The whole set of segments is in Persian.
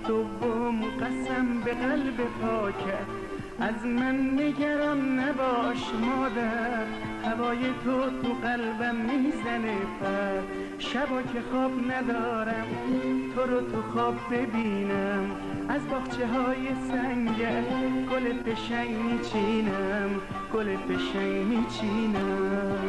دوم قسم به قلب پاکت از من نگران نباش مادر، هوای تو قلبم میزنه پر. شبا که خواب ندارم تو رو تو خواب ببینم، از باغچه های سنگر گل پشنگ میچینم، گل پشنگ میچینم.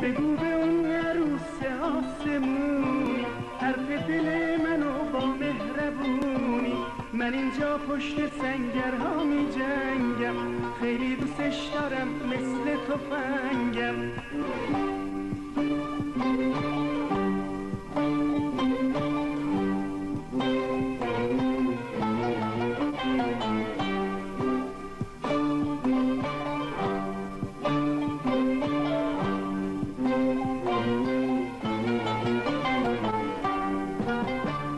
بگو به اون عروس آسمونی حرف دل منو با مهربونی، من اینجا پشت سنگرها می جنگم، خیلی دوستش دارم مثل تفنگم.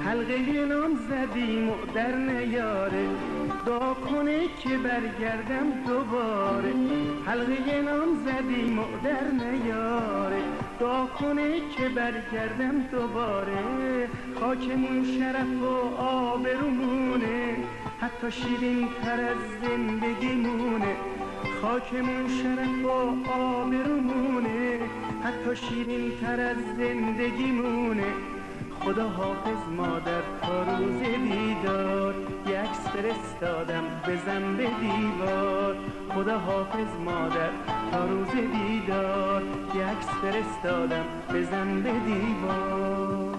حلقه نام زدیم و در نیاره، دعا کنه که برگردم دوباره. حلقه نام زدیم و در نیاره، دعا کنه که برگردم دوباره. خاکمون شرف و آبرومونه، حتی شیرین تر از زندگیمونه. خاکمون شرف و آبرومونه، حتی شیرین تر از زندگیمونه. خدا حافظ مادر تا روز دیدار، یه عکس فرستادم بزن به دیوار. خدا حافظ مادر تا روز دیدار، یه عکس فرستادم بزن به دیوار.